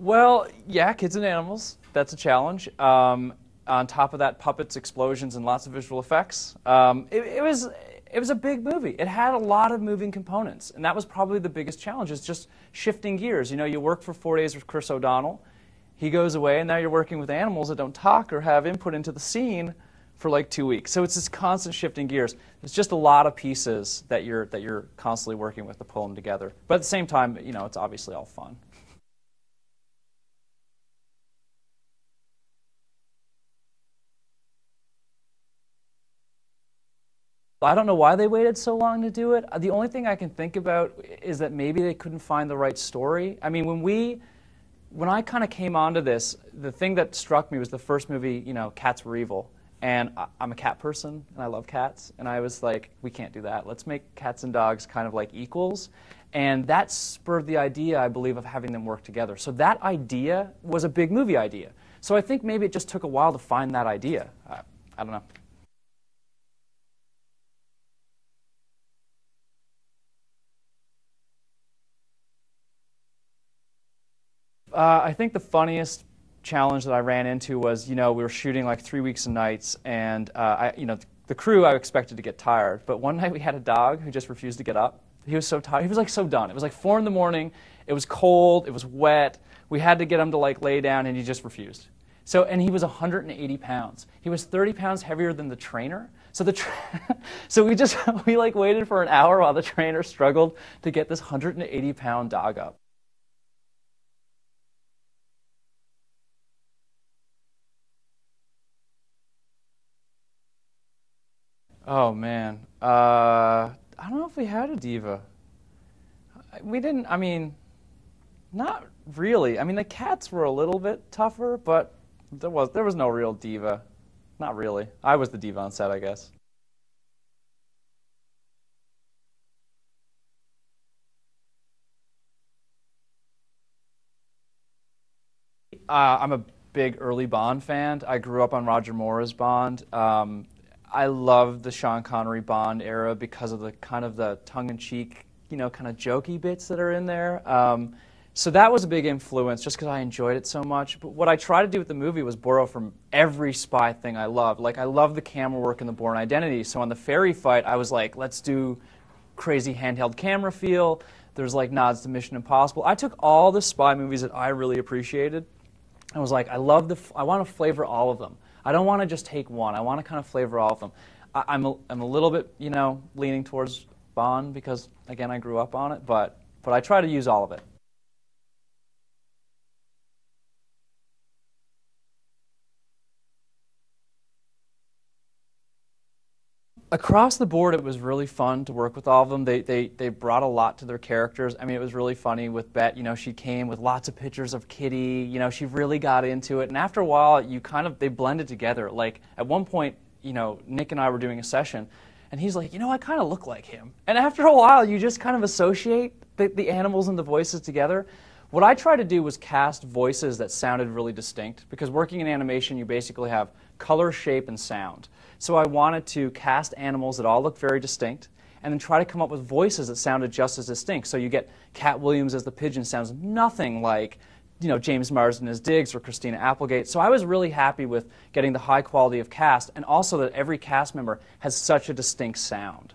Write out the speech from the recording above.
Well, yeah, kids and animals. That's a challenge. On top of that, puppets, explosions, and lots of visual effects. It was a big movie. It had a lot of moving components, and that was probably the biggest challenge, is just shifting gears. You know, you work for 4 days with Chris O'Donnell. He goes away, and now you're working with animals that don't talk or have input into the scene for like 2 weeks. So it's this constant shifting gears. It's just a lot of pieces that you're constantly working with to pull them together. But at the same time, you know, it's obviously all fun. I don't know why they waited so long to do it. The only thing I can think about is that maybe they couldn't find the right story. I mean, when I kind of came onto this, the thing that struck me was the first movie, you know, Cats Were Evil. And I'm a cat person, and I love cats. And I was like, we can't do that. Let's make cats and dogs kind of like equals. And that spurred the idea, I believe, of having them work together. So that idea was a big movie idea. So I think maybe it just took a while to find that idea. I don't know. I think the funniest challenge that I ran into was, you know, we were shooting like 3 weeks and nights, and you know, the crew, I expected to get tired, but one night we had a dog who just refused to get up. He was so tired. He was like so done. It was like 4 in the morning. It was cold. It was wet. We had to get him to like lay down, and he just refused. So, and he was 180 pounds. He was 30 pounds heavier than the trainer. So so we like waited for an hour while the trainer struggled to get this 180-pound dog up. Oh man, I don't know if we had a diva. We didn't. I mean, not really. I mean, the cats were a little bit tougher, but there was no real diva. Not really. I was the diva on set, I guess. I'm a big early Bond fan. I grew up on Roger Moore's Bond. I love the Sean Connery Bond era because of the kind of the tongue-in-cheek, you know, kind of jokey bits that are in there. So that was a big influence just because I enjoyed it so much. But what I tried to do with the movie was borrow from every spy thing I loved. Like, I love the camera work in The Bourne Identity. So on the ferry fight, I was like, let's do crazy handheld camera feel. There's like nods to Mission Impossible. I took all the spy movies that I really appreciated. I was like, I want to flavor all of them. I don't want to just take one. I want to kind of flavor all of them. I'm a little bit, you know, leaning towards Bond because, again, I grew up on it, but I try to use all of it. Across the board, it was really fun to work with all of them. They brought a lot to their characters. I mean, it was really funny with Bet. You know, she came with lots of pictures of Kitty. You know, she really got into it. And after a while, they blended together. Like, at one point, you know, Nick and I were doing a session, and he's like, you know, I kind of look like him. And after a while, you just kind of associate the animals and the voices together. What I tried to do was cast voices that sounded really distinct, because working in animation, you basically have color, shape, and sound. So I wanted to cast animals that all look very distinct, and then try to come up with voices that sounded just as distinct. So you get Cat Williams as the pigeon, sounds nothing like, you know, James Marsden as Diggs or Christina Applegate. So I was really happy with getting the high quality of cast, and also that every cast member has such a distinct sound.